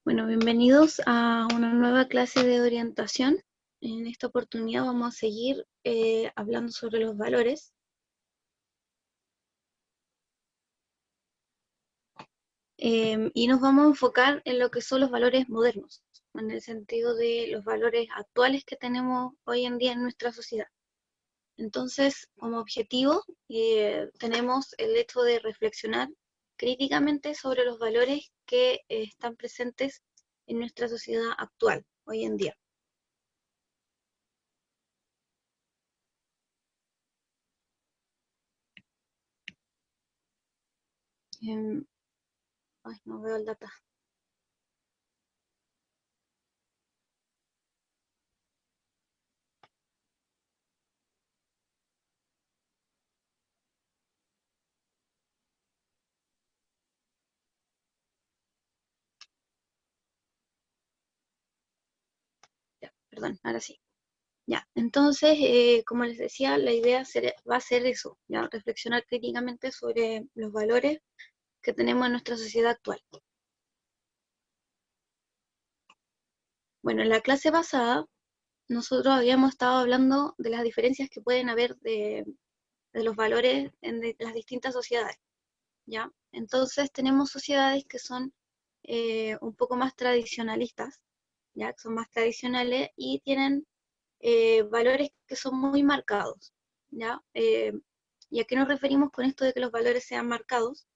Bueno, bienvenidos a una nueva clase de orientación. En esta oportunidad vamos a seguir hablando sobre los valores. Y nos vamos a enfocar en lo que son los valores modernos, en el sentido de los valores actuales que tenemos hoy en día en nuestra sociedad. Entonces, como objetivo, tenemos el hecho de reflexionar críticamente sobre los valores que están presentes en nuestra sociedad actual, hoy en día. Ay, no veo el data. Ya, perdón, ahora sí. Ya, entonces, como les decía, la idea va a ser eso, ya, reflexionar críticamente sobre los valores que tenemos en nuestra sociedad actual. Bueno, en la clase pasada, nosotros habíamos estado hablando de las diferencias que pueden haber de los valores en las distintas sociedades, ¿ya? Entonces, tenemos sociedades que son un poco más tradicionalistas, ¿ya? Que son más tradicionales y tienen valores que son muy marcados, ¿ya? ¿Y a qué nos referimos con esto de que los valores sean marcados?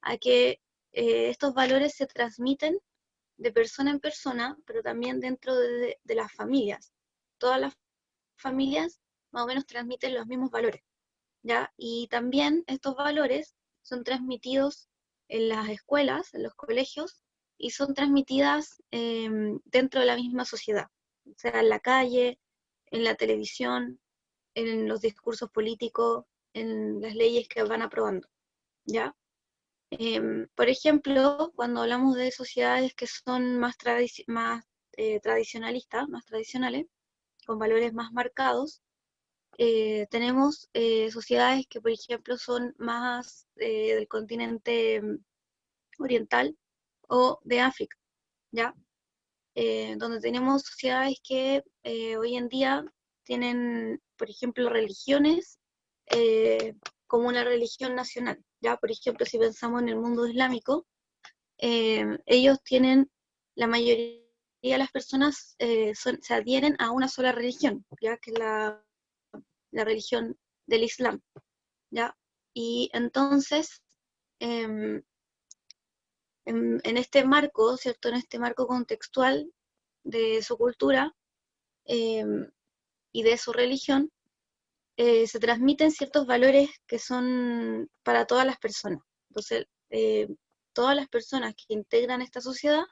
A que estos valores se transmiten de persona en persona, pero también dentro de las familias. Todas las familias más o menos transmiten los mismos valores, ¿ya? Y también estos valores son transmitidos en las escuelas, en los colegios, y son transmitidas dentro de la misma sociedad, o sea, en la calle, en la televisión, en los discursos políticos, en las leyes que van aprobando, ¿ya? Por ejemplo, cuando hablamos de sociedades que son tradicionalistas, más tradicionales, con valores más marcados, tenemos sociedades que, por ejemplo, son más del continente oriental o de África, ¿ya? Donde tenemos sociedades que hoy en día tienen, por ejemplo, religiones eh, como una religión nacional, ¿ya? Por ejemplo, si pensamos en el mundo islámico, ellos tienen, la mayoría de las personas se adhieren a una sola religión, ¿ya? Que es la religión del Islam, ¿ya? Y entonces, em, en este marco, ¿cierto? En este marco contextual de su cultura y de su religión, se transmiten ciertos valores que son para todas las personas. Entonces, todas las personas que integran esta sociedad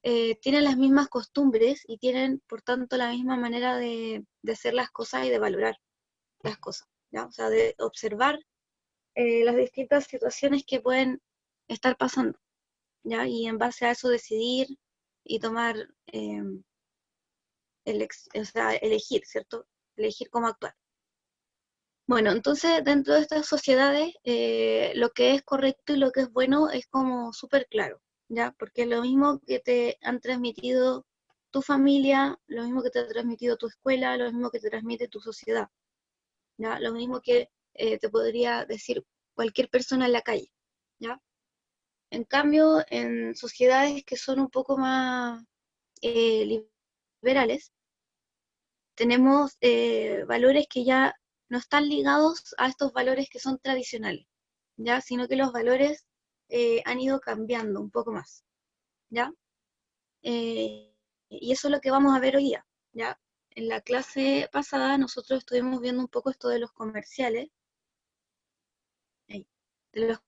tienen las mismas costumbres y tienen, por tanto, la misma manera de hacer las cosas y de valorar las cosas, ¿ya? O sea, de observar las distintas situaciones que pueden estar pasando, ¿ya? Y en base a eso decidir y tomar, o sea, elegir, ¿cierto? Elegir cómo actuar. Bueno, entonces dentro de estas sociedades lo que es correcto y lo que es bueno es como súper claro, ¿ya? Porque es lo mismo que te han transmitido tu familia, lo mismo que te ha transmitido tu escuela, lo mismo que te transmite tu sociedad, ¿ya? Lo mismo que te podría decir cualquier persona en la calle, ¿ya? En cambio, en sociedades que son un poco más liberales, tenemos valores que ya no están ligados a estos valores que son tradicionales, ¿ya? Sino que los valores han ido cambiando un poco más, ¿ya? Eh, y eso es lo que vamos a ver hoy día, ¿ya? En la clase pasada nosotros estuvimos viendo un poco esto de los comerciales, de los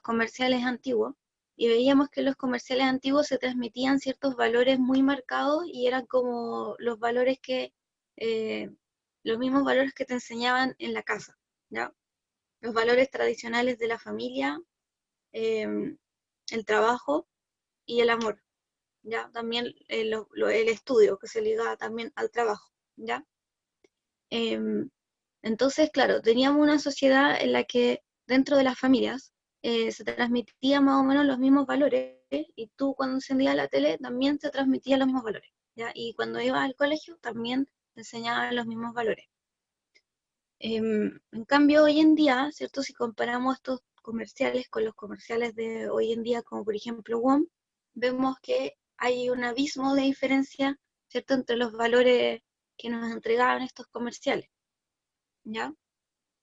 comerciales antiguos, y veíamos que los comerciales antiguos se transmitían ciertos valores muy marcados y eran como los valores eh, los mismos valores que te enseñaban en la casa, ¿ya? Los valores tradicionales de la familia, eh, el trabajo y el amor, ¿ya? También el estudio, que se liga también al trabajo, ¿ya? Entonces, claro, teníamos una sociedad en la que dentro de las familias se transmitían más o menos los mismos valores, y tú cuando encendías la tele también se transmitían los mismos valores, ¿ya? Y cuando ibas al colegio también te enseñaban los mismos valores. En cambio, hoy en día, ¿cierto? Si comparamos estos comerciales con los comerciales de hoy en día, como por ejemplo WOM, vemos que hay un abismo de diferencia, ¿cierto? Entre los valores que nos entregaban estos comerciales, ¿ya?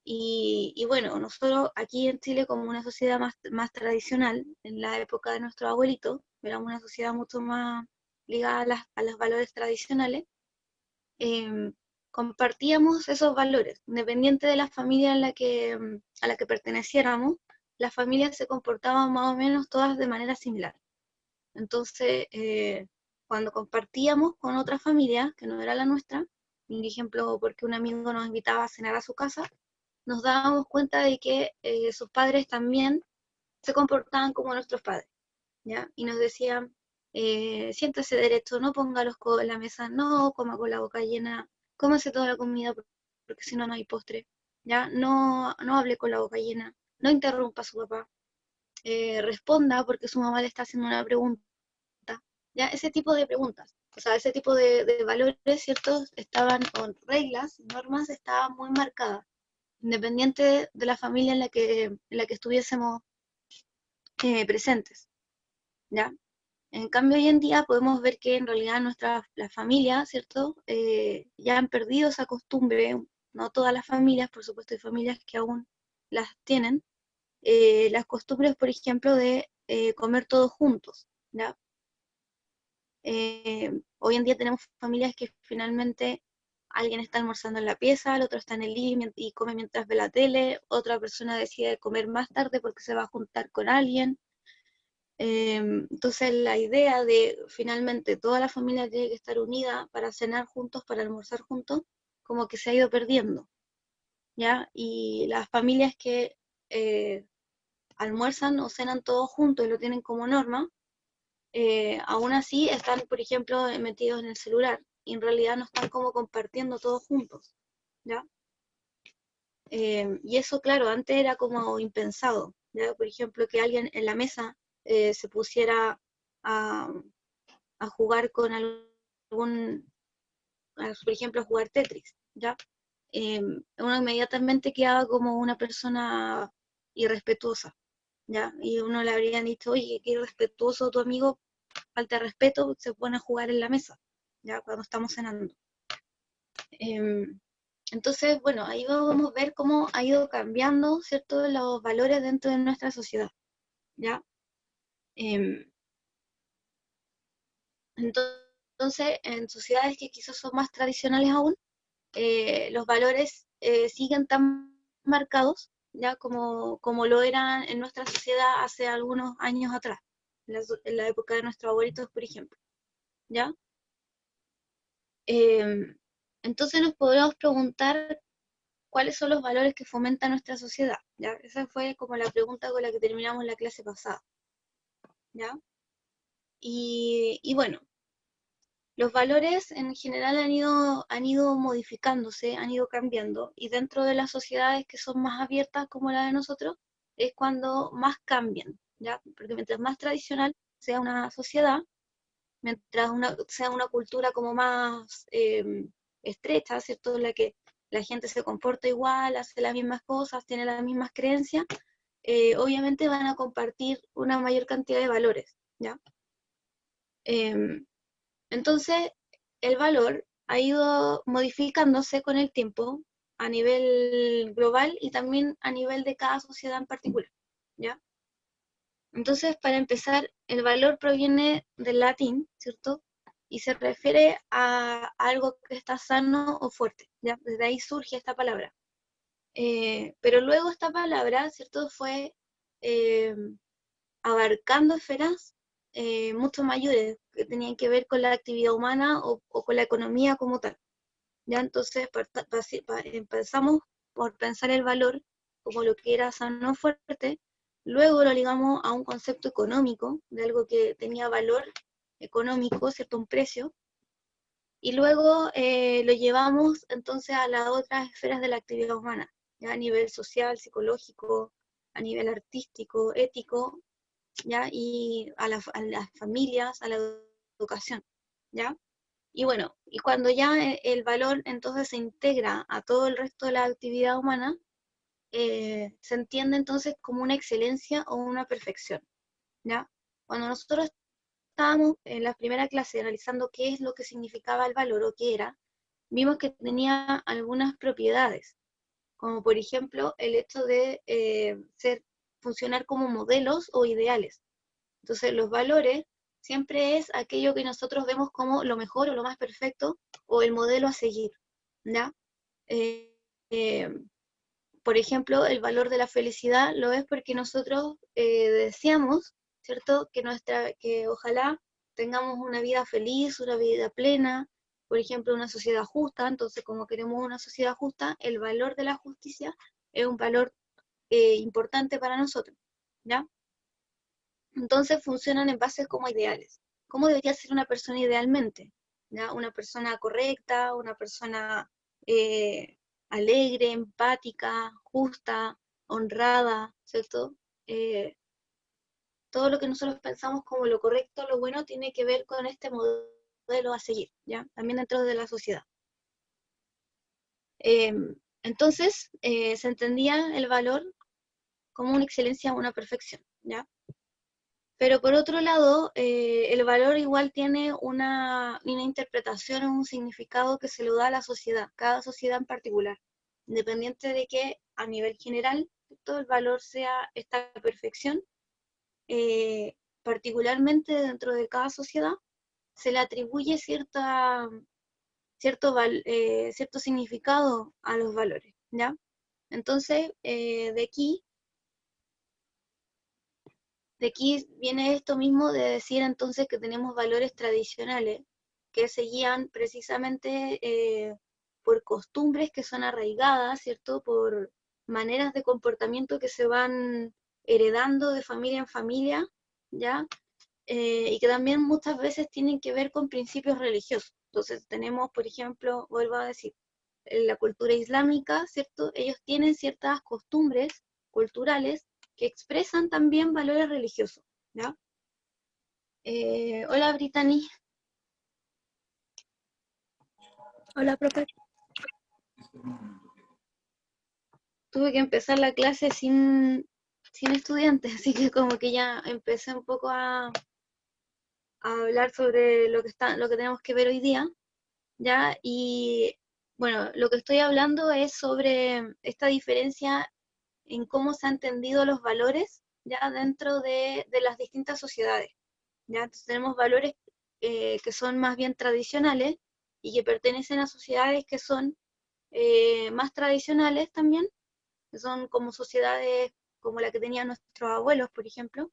Y bueno, nosotros aquí en Chile, como una sociedad más tradicional, en la época de nuestros abuelitos, éramos una sociedad mucho más ligada a los valores tradicionales. eh, Compartíamos esos valores, independiente de la familia a la que perteneciéramos, las familias se comportaban más o menos todas de manera similar. Entonces, cuando compartíamos con otra familia, que no era la nuestra, por ejemplo, porque un amigo nos invitaba a cenar a su casa, nos dábamos cuenta de que sus padres también se comportaban como nuestros padres, ¿ya? Y nos decían, siéntese derecho, no ponga los codos en la mesa, no coma con la boca llena, cómase toda la comida porque si no no hay postre, ¿ya? No hable con la boca llena, no interrumpa a su papá, responda porque su mamá le está haciendo una pregunta, ¿ya? Ese tipo de preguntas, o sea, ese tipo de valores, ¿cierto? Estaban, o reglas, normas, estaban muy marcadas, independiente de la familia en la que estuviésemos presentes, ¿ya? En cambio, hoy en día podemos ver que en realidad las familias, ¿cierto? Ya han perdido esa costumbre, no todas las familias, por supuesto, hay familias que aún las tienen, las costumbres, por ejemplo, de comer todos juntos, ¿ya? Hoy en día tenemos familias que finalmente alguien está almorzando en la pieza, el otro está en el living y come mientras ve la tele, otra persona decide comer más tarde porque se va a juntar con alguien. Entonces la idea de finalmente toda la familia tiene que estar unida para cenar juntos, para almorzar juntos, como que se ha ido perdiendo, ¿ya? Y las familias que almuerzan o cenan todos juntos y lo tienen como norma, aún así están, por ejemplo, metidos en el celular y en realidad no están como compartiendo todos juntos, ¿ya? Y eso, claro, antes era como impensado, ¿ya? Por ejemplo, que alguien en la mesa se pusiera a, a jugar con algún, por ejemplo, a jugar Tetris, ¿ya? Uno inmediatamente quedaba como una persona irrespetuosa, ¿ya? Y uno le habrían dicho, oye, qué irrespetuoso tu amigo, falta de respeto, se pone a jugar en la mesa, ¿ya? Cuando estamos cenando. Entonces, bueno, ahí vamos a ver cómo ha ido cambiando, ¿cierto?, los valores dentro de nuestra sociedad, ¿ya? Em, entonces, en sociedades que quizás son más tradicionales aún, los valores siguen tan marcados, ¿ya? Como lo eran en nuestra sociedad hace algunos años atrás, en la época de nuestros abuelitos, por ejemplo, ¿ya? Em, entonces nos podríamos preguntar cuáles son los valores que fomenta nuestra sociedad, ¿ya? Esa fue como la pregunta con la que terminamos la clase pasada, ¿ya? Y bueno, los valores en general han ido modificándose, han ido cambiando, y dentro de las sociedades que son más abiertas como la de nosotros, es cuando más cambian, ¿ya? Porque mientras más tradicional sea una sociedad, mientras sea una cultura como más estrecha, ¿cierto? En la que la gente se comporta igual, hace las mismas cosas, tiene las mismas creencias, obviamente van a compartir una mayor cantidad de valores, ¿ya? Em, entonces, el valor ha ido modificándose con el tiempo a nivel global y también a nivel de cada sociedad en particular, ¿ya? Entonces, para empezar, el valor proviene del latín, ¿cierto? Y se refiere a algo que está sano o fuerte, ¿ya? Desde ahí surge esta palabra. Pero luego esta palabra, ¿cierto? Fue eh, abarcando esferas mucho mayores que tenían que ver con la actividad humana o con la economía como tal. ¿Ya? Entonces empezamos por pensar el valor como lo que era sano o fuerte, luego lo ligamos a un concepto económico, de algo que tenía valor económico, ¿cierto? Un precio, y luego lo llevamos entonces a las otras esferas de la actividad humana, ¿ya? A nivel social, psicológico, a nivel artístico, ético, ¿ya? Y a las familias, a la educación, ¿ya? Y bueno, y cuando ya el valor entonces se integra a todo el resto de la actividad humana, se entiende entonces como una excelencia o una perfección, ¿ya? Cuando nosotros estábamos en la primera clase analizando qué es lo que significaba el valor o qué era, vimos que tenía algunas propiedades, como por ejemplo el hecho de funcionar como modelos o ideales. Entonces los valores siempre es aquello que nosotros vemos como lo mejor o lo más perfecto o el modelo a seguir, ¿ya? Eh, eh, por ejemplo, el valor de la felicidad lo es porque nosotros deseamos, ¿cierto? Que ojalá tengamos una vida feliz, una vida plena, por ejemplo, una sociedad justa. Entonces, como queremos una sociedad justa, el valor de la justicia es un valor importante para nosotros, ¿ya? Entonces funcionan en base como ideales. ¿Cómo debería ser una persona idealmente? ¿Ya? Una persona correcta, una persona alegre, empática, justa, honrada, ¿cierto? Eh, todo lo que nosotros pensamos como lo correcto, lo bueno, tiene que ver con este modelo a seguir, ¿ya? También dentro de la sociedad. Eh, entonces, se entendía el valor como una excelencia, una perfección, ¿ya? Pero por otro lado, el valor igual tiene una interpretación o un significado que se lo da a la sociedad, cada sociedad en particular, independiente de que a nivel general todo el valor sea esta perfección, particularmente dentro de cada sociedad se le atribuye cierto significado a los valores, ¿ya? Entonces, de aquí viene esto mismo de decir entonces que tenemos valores tradicionales que se guían precisamente por costumbres que son arraigadas, ¿cierto? Por maneras de comportamiento que se van heredando de familia en familia, ¿ya? Y que también muchas veces tienen que ver con principios religiosos. Entonces tenemos, por ejemplo, vuelvo a decir, en la cultura islámica, ¿cierto? Ellos tienen ciertas costumbres culturales que expresan también valores religiosos, ¿ya? Hola, Brittany. Hola, profe. Tuve que empezar la clase sin estudiantes, así que como que ya empecé un poco a hablar sobre lo que tenemos que ver hoy día, ¿ya? Y bueno, lo que estoy hablando es sobre esta diferencia en cómo se han entendido los valores ya dentro de las distintas sociedades. ¿Ya? Entonces tenemos valores que son más bien tradicionales y que pertenecen a sociedades que son más tradicionales también, que son como sociedades como la que tenían nuestros abuelos, por ejemplo,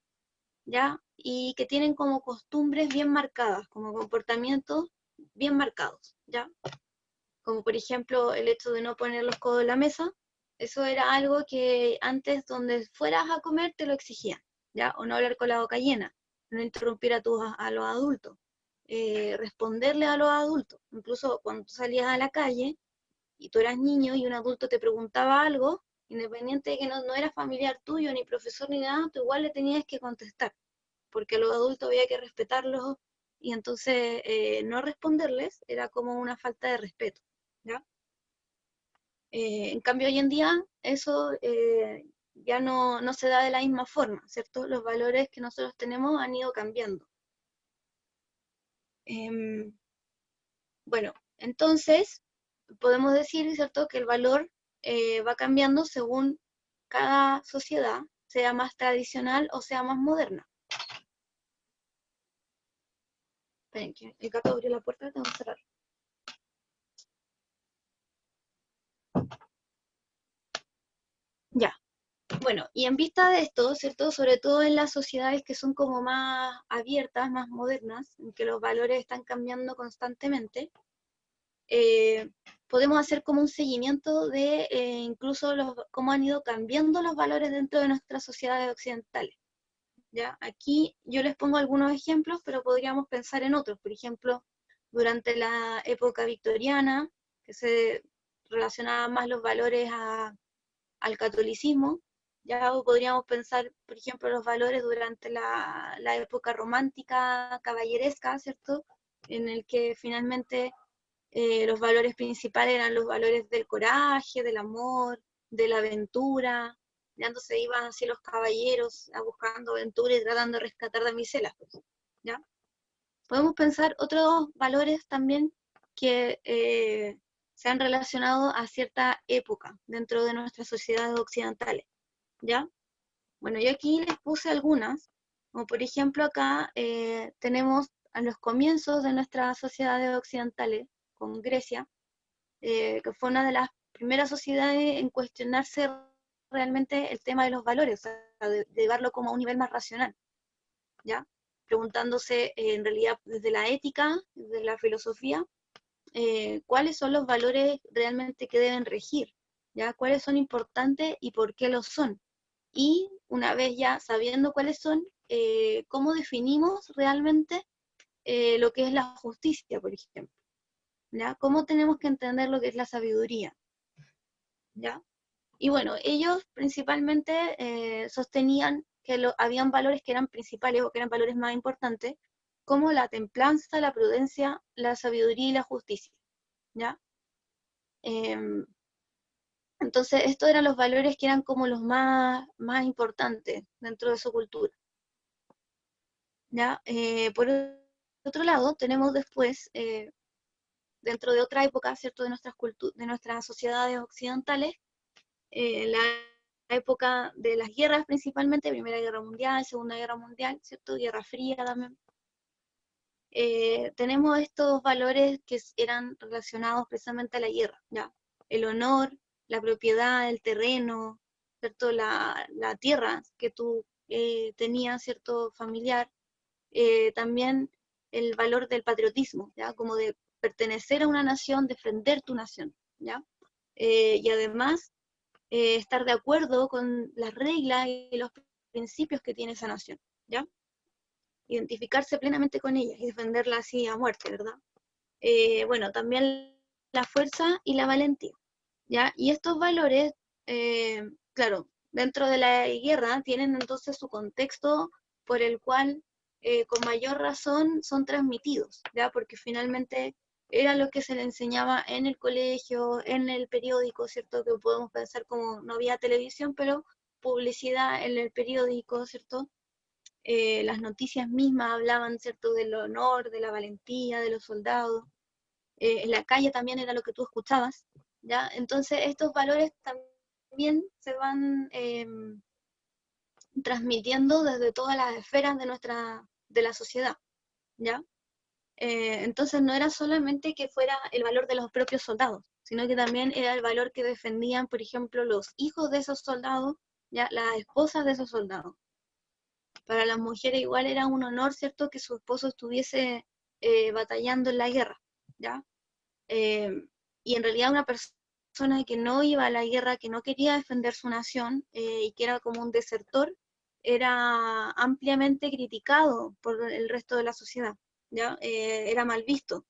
¿ya? Y que tienen como costumbres bien marcadas, como comportamientos bien marcados, ¿ya? Como por ejemplo el hecho de no poner los codos en la mesa, eso era algo que antes donde fueras a comer te lo exigían, ¿ya? O no hablar con la boca llena, no interrumpir a los adultos, responderle a los adultos, incluso cuando tú salías a la calle y tú eras niño y un adulto te preguntaba algo, independiente de que no era familiar tuyo, ni profesor, ni nada, tú igual le tenías que contestar, porque a los adultos había que respetarlos y entonces no responderles era como una falta de respeto, ¿ya? En cambio, hoy en día eso ya no se da de la misma forma, ¿cierto? Los valores que nosotros tenemos han ido cambiando. Em, bueno, entonces podemos decir, ¿cierto?, que el valor va cambiando según cada sociedad, sea más tradicional o sea más moderna. Esperen, que el gato abrió la puerta, tengo que cerrar. Ya. Bueno, y en vista de esto, ¿cierto? Sobre todo en las sociedades que son como más abiertas, más modernas, en que los valores están cambiando constantemente, eh, podemos hacer como un seguimiento de incluso cómo han ido cambiando los valores dentro de nuestras sociedades occidentales. ¿Ya? Aquí yo les pongo algunos ejemplos, pero podríamos pensar en otros. Por ejemplo, durante la época victoriana, que se relacionaban más los valores al catolicismo, Ya podríamos pensar, por ejemplo, los valores durante la época romántica, caballeresca, ¿cierto? En el que finalmente los valores principales eran los valores del coraje, del amor, de la aventura. Ya entonces iban así los caballeros a buscando aventura y tratando de rescatar damiselas, pues, ¿ya? Podemos pensar otros valores también que se han relacionado a cierta época dentro de nuestras sociedades occidentales, ¿ya? Bueno, yo aquí les puse algunas, como por ejemplo acá tenemos a los comienzos de nuestras sociedades occidentales, con Grecia, que fue una de las primeras sociedades en cuestionarse realmente el tema de los valores, o sea, de llevarlo como a un nivel más racional, ¿ya? Preguntándose en realidad desde la ética, desde la filosofía, cuáles son los valores realmente que deben regir, ¿ya? Cuáles son importantes y por qué lo son. Y una vez ya sabiendo cuáles son, cómo definimos realmente lo que es la justicia, por ejemplo, ¿ya? ¿Cómo tenemos que entender lo que es la sabiduría, ¿ya? Y bueno, ellos principalmente sostenían que habían valores que eran principales o que eran valores más importantes, como la templanza, la prudencia, la sabiduría y la justicia, ¿ya? Em, entonces, estos eran los valores que eran como los más importantes dentro de su cultura, ¿ya? Por otro lado, tenemos después, dentro de otra época, ¿cierto?, de nuestras sociedades occidentales, la época de las guerras principalmente, Primera Guerra Mundial, Segunda Guerra Mundial, ¿cierto?, Guerra Fría también. Tenemos estos valores que eran relacionados precisamente a la guerra, ¿ya? El honor, la propiedad, el terreno, ¿cierto? La tierra que tú tenías, ¿cierto?, familiar. También el valor del patriotismo, ¿ya? Como de pertenecer a una nación, defender tu nación, ¿ya? Y además, estar de acuerdo con las reglas y los principios que tiene esa nación, ¿ya? Identificarse plenamente con ella y defenderla así a muerte, ¿verdad? Bueno, también la fuerza y la valentía, ¿ya? Y estos valores, claro, dentro de la guerra tienen entonces su contexto por el cual con mayor razón son transmitidos, ¿ya? Porque finalmente era lo que se le enseñaba en el colegio, en el periódico, ¿cierto? Que podemos pensar como no había televisión, pero publicidad en el periódico, ¿cierto? Las noticias mismas hablaban, ¿cierto?, del honor, de la valentía de los soldados. En la calle también era lo que tú escuchabas, ¿ya? Entonces estos valores también se van transmitiendo desde todas las esferas de la sociedad, ¿ya? Entonces no era solamente que fuera el valor de los propios soldados, sino que también era el valor que defendían, por ejemplo, los hijos de esos soldados, ¿ya? Las esposas de esos soldados. Para las mujeres igual era un honor, ¿cierto?, que su esposo estuviese batallando en la guerra, ¿ya? Eh, y en realidad una persona que no iba a la guerra, que no quería defender su nación y que era como un desertor, era ampliamente criticado por el resto de la sociedad, ¿ya? Era mal visto.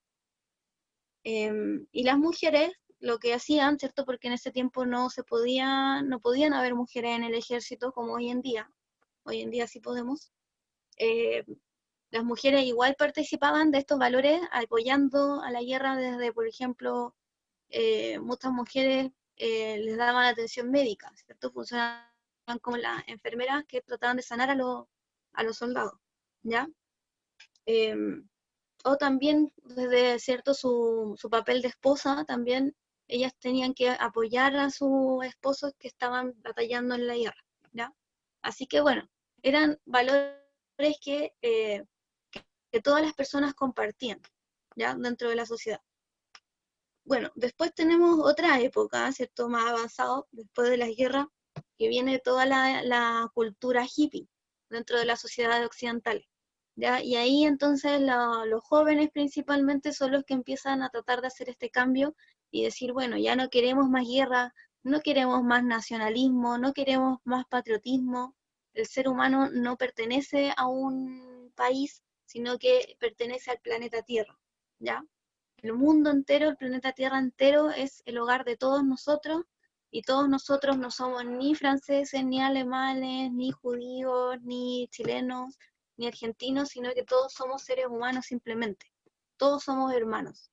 Y las mujeres lo que hacían, ¿cierto? Porque en ese tiempo no podían haber mujeres en el ejército como hoy en día sí podemos, eh, las mujeres igual participaban de estos valores apoyando a la guerra desde, por ejemplo, muchas mujeres les daban atención médica, ¿cierto? Funcionaban como las enfermeras que trataban de sanar a los soldados, ¿ya? Eh, o también desde, ¿cierto?, su papel de esposa, también ellas tenían que apoyar a sus esposos que estaban batallando en la guerra, ¿ya? Así que bueno, eran valores que, que todas las personas compartían, ¿ya? Dentro de la sociedad. Bueno, después tenemos otra época, ¿cierto?, más avanzado, después de las guerras, que viene toda la cultura hippie dentro de las sociedades occidentales, ¿ya? Y ahí entonces los jóvenes principalmente son los que empiezan a tratar de hacer este cambio y decir, bueno, ya no queremos más guerra, no queremos más nacionalismo, no queremos más patriotismo, el ser humano no pertenece a un país, sino que pertenece al planeta Tierra, ¿ya? El mundo entero, el planeta Tierra entero es el hogar de todos nosotros y todos nosotros no somos ni franceses, ni alemanes, ni judíos, ni chilenos, ni argentinos, sino que todos somos seres humanos simplemente. Todos somos hermanos,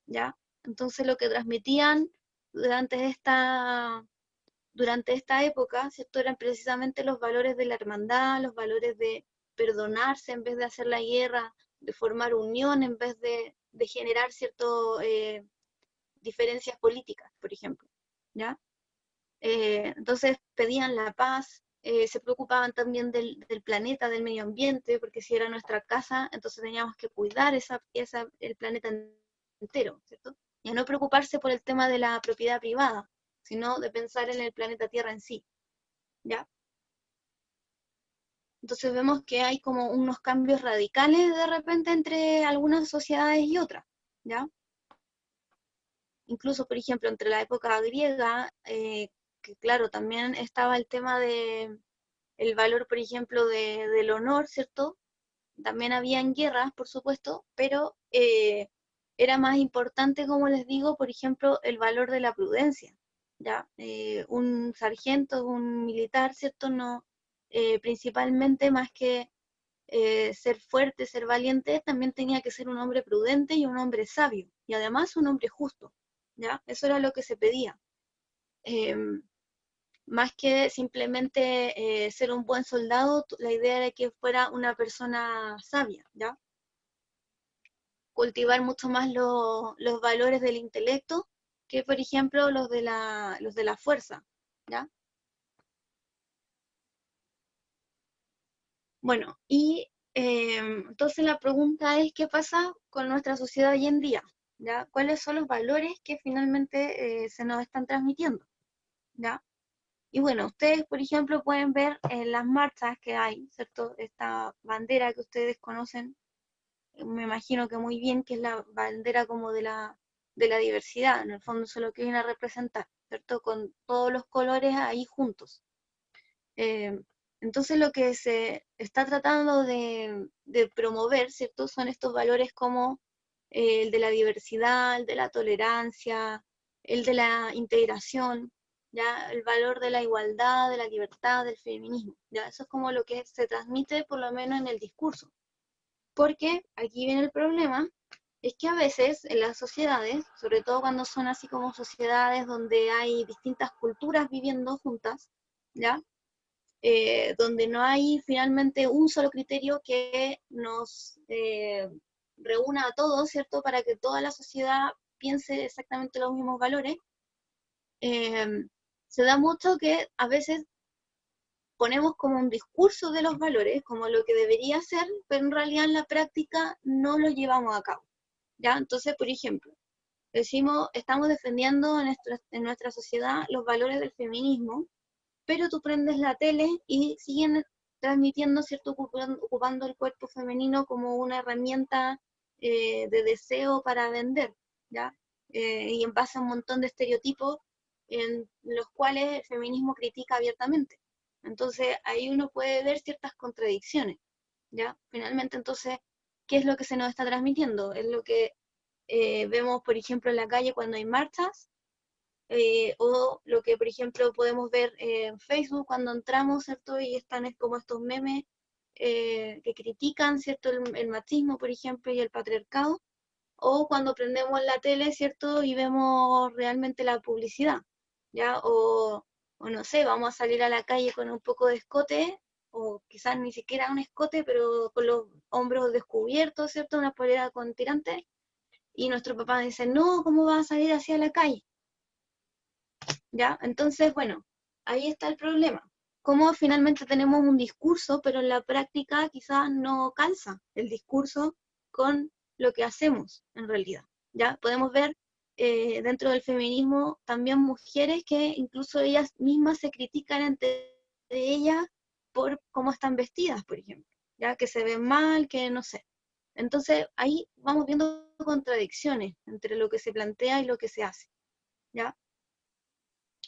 ¿ya? Entonces lo que transmitían durante esta época, ¿cierto? Eran precisamente los valores de la hermandad, los valores de perdonarse en vez de hacer la guerra, de formar unión en vez de generar ciertas diferencias políticas, por ejemplo, ¿ya? Entonces pedían la paz, se preocupaban también del planeta, del medio ambiente, porque si era nuestra casa, entonces teníamos que cuidar el planeta entero, ¿cierto? Y a no preocuparse por el tema de la propiedad privada, sino de pensar en el planeta Tierra en sí, ¿ya? Entonces vemos que hay como unos cambios radicales de repente entre algunas sociedades y otras, ¿ya? Incluso, por ejemplo, entre la época griega, que claro, también estaba el tema de el valor, por ejemplo, del honor, ¿cierto? También habían guerras, por supuesto, pero era más importante, como les digo, por ejemplo, el valor de la prudencia, ¿ya? Un sargento, un militar, ¿cierto? No, principalmente más que ser fuerte, ser valiente, también tenía que ser un hombre prudente y un hombre sabio, y además un hombre justo, ¿ya? Eso era lo que se pedía. Más que simplemente ser un buen soldado, la idea era que fuera una persona sabia, ¿ya? Cultivar mucho más los valores del intelecto que, por ejemplo, los de la fuerza, ¿ya? Bueno, y entonces la pregunta es, ¿qué pasa con nuestra sociedad hoy en día? ¿Ya? ¿Cuáles son los valores que finalmente se nos están transmitiendo? ¿Ya? Y bueno, ustedes, por ejemplo, pueden ver en las marchas que hay, ¿cierto? Esta bandera que ustedes conocen, me imagino que muy bien, que es la bandera como de la diversidad, en el fondo eso es lo que viene a representar, ¿cierto? Con todos los colores ahí juntos. Eh, entonces lo que se está tratando de promover, ¿cierto? Son estos valores como el de la diversidad, el de la tolerancia, el de la integración, ¿ya? El valor de la igualdad, de la libertad, del feminismo, ¿ya? Eso es como lo que se transmite por lo menos en el discurso. Porque aquí viene el problema, es que a veces en las sociedades, sobre todo cuando son así como sociedades donde hay distintas culturas viviendo juntas, ¿ya? Donde no hay finalmente un solo criterio que nos reúna a todos, ¿cierto? Para que toda la sociedad piense exactamente los mismos valores. Eh, Se da mucho que a veces ponemos como un discurso de los valores, como lo que debería ser, pero en realidad en la práctica no lo llevamos a cabo, ¿ya? Entonces, por ejemplo, decimos, estamos defendiendo en nuestra sociedad los valores del feminismo, pero tú prendes la tele y siguen transmitiendo, ¿cierto? Ocupando el cuerpo femenino como una herramienta de deseo para vender, ¿ya? Y en base a un montón de estereotipos en los cuales el feminismo critica abiertamente. Entonces ahí uno puede ver ciertas contradicciones, ¿ya? Finalmente, entonces, ¿qué es lo que se nos está transmitiendo? Es lo que vemos, por ejemplo, en la calle cuando hay marchas, o lo que, por ejemplo, podemos ver en Facebook cuando entramos, ¿cierto? Y están como estos memes que critican, ¿cierto? El machismo, por ejemplo, y el patriarcado, o cuando prendemos la tele, ¿cierto? Y vemos realmente la publicidad, ¿ya? O no sé, vamos a salir a la calle con un poco de escote, o quizás ni siquiera un escote, pero con los hombros descubiertos, ¿cierto? Una polera con tirantes, y nuestro papá dice, no, ¿cómo vas a salir así a la calle? ¿Ya? Entonces, bueno, ahí está el problema. Cómo finalmente tenemos un discurso, pero en la práctica quizás no calza el discurso con lo que hacemos en realidad. ¿Ya? Podemos ver dentro del feminismo también mujeres que incluso ellas mismas se critican entre ellas por cómo están vestidas, por ejemplo, ya que se ven mal, que no sé. Entonces ahí vamos viendo contradicciones entre lo que se plantea y lo que se hace, ¿ya?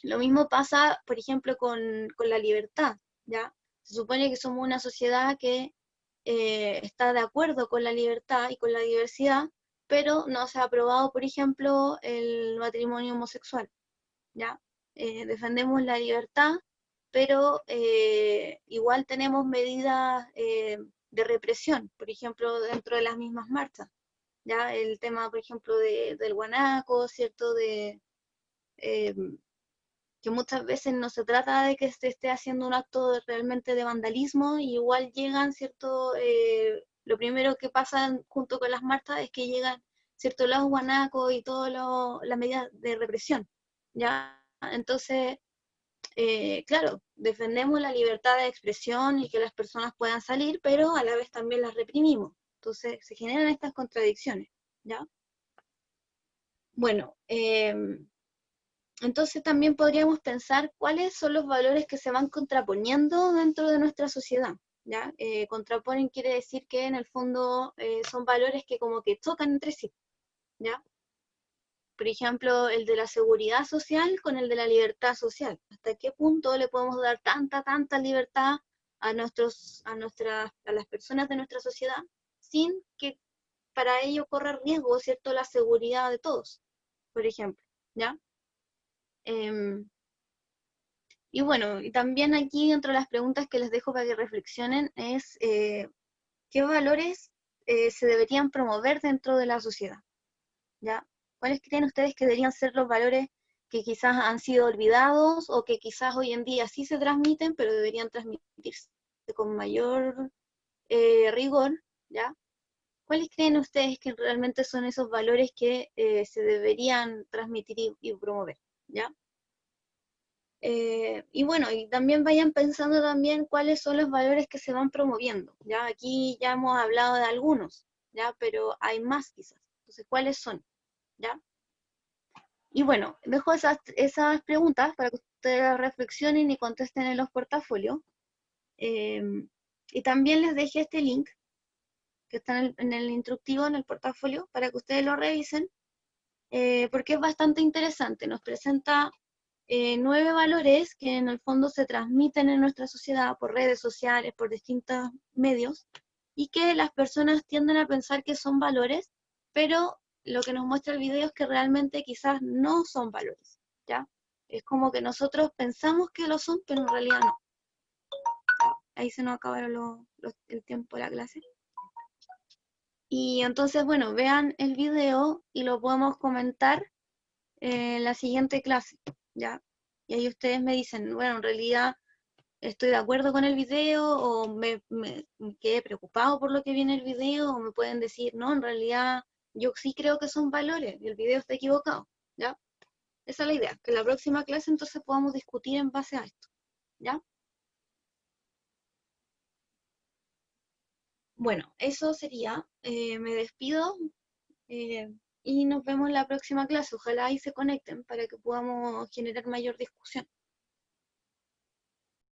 Lo mismo pasa, por ejemplo, con la libertad, ¿ya? Se supone que somos una sociedad que está de acuerdo con la libertad y con la diversidad, pero no se ha aprobado, por ejemplo, el matrimonio homosexual, ¿ya? defendemos la libertad, pero igual tenemos medidas de represión, por ejemplo, dentro de las mismas marchas. Ya el tema, por ejemplo, del guanaco, ¿cierto? Eh, que muchas veces no se trata de que se esté haciendo un acto realmente de vandalismo, y igual llegan, ¿cierto? Lo primero que pasa junto con las marchas es que llegan, ¿cierto? Los guanacos y todas las medidas de represión, ¿ya? Entonces, claro, defendemos la libertad de expresión y que las personas puedan salir, pero a la vez también las reprimimos. Entonces, se generan estas contradicciones, ¿ya? Bueno, entonces también podríamos pensar cuáles son los valores que se van contraponiendo dentro de nuestra sociedad, ¿ya? Contraponen quiere decir que en el fondo son valores que como que chocan entre sí, ¿ya? Por ejemplo, el de la seguridad social con el de la libertad social. ¿Hasta qué punto le podemos dar tanta libertad a las personas de nuestra sociedad sin que para ello corra riesgo, ¿cierto?, la seguridad de todos, por ejemplo, ¿ya? Em, y bueno, y también aquí dentro de las preguntas que les dejo para que reflexionen es qué valores se deberían promover dentro de la sociedad, ¿ya? ¿Cuáles creen ustedes que deberían ser los valores que quizás han sido olvidados o que quizás hoy en día sí se transmiten, pero deberían transmitirse con mayor rigor, ¿ya? ¿Cuáles creen ustedes que realmente son esos valores que se deberían transmitir y promover, ¿ya? Y bueno, y también vayan pensando también cuáles son los valores que se van promoviendo, ¿ya? Aquí ya hemos hablado de algunos, ¿ya? Pero hay más quizás. Entonces, ¿cuáles son? ¿Ya? Y bueno, dejo esas preguntas para que ustedes reflexionen y contesten en los portafolios. Eh, y también les dejé este link que está en el instructivo, en el portafolio, para que ustedes lo revisen, porque es bastante interesante. Nos presenta 9 valores que en el fondo se transmiten en nuestra sociedad por redes sociales, por distintos medios, y que las personas tienden a pensar que son valores, pero lo que nos muestra el video es que realmente quizás no son valores, ¿ya? Es como que nosotros pensamos que lo son, pero en realidad no. Ahí se nos acabaron el tiempo de la clase. Y entonces, bueno, vean el video y lo podemos comentar en la siguiente clase, ¿ya? Y ahí ustedes me dicen, bueno, en realidad estoy de acuerdo con el video, o me quedé preocupado por lo que viene el video, o me pueden decir, no, en realidad yo sí creo que son valores y el video está equivocado, ¿ya? Esa es la idea, que en la próxima clase entonces podamos discutir en base a esto, ¿ya? Bueno, eso sería, me despido eh, y nos vemos en la próxima clase. Ojalá ahí se conecten para que podamos generar mayor discusión.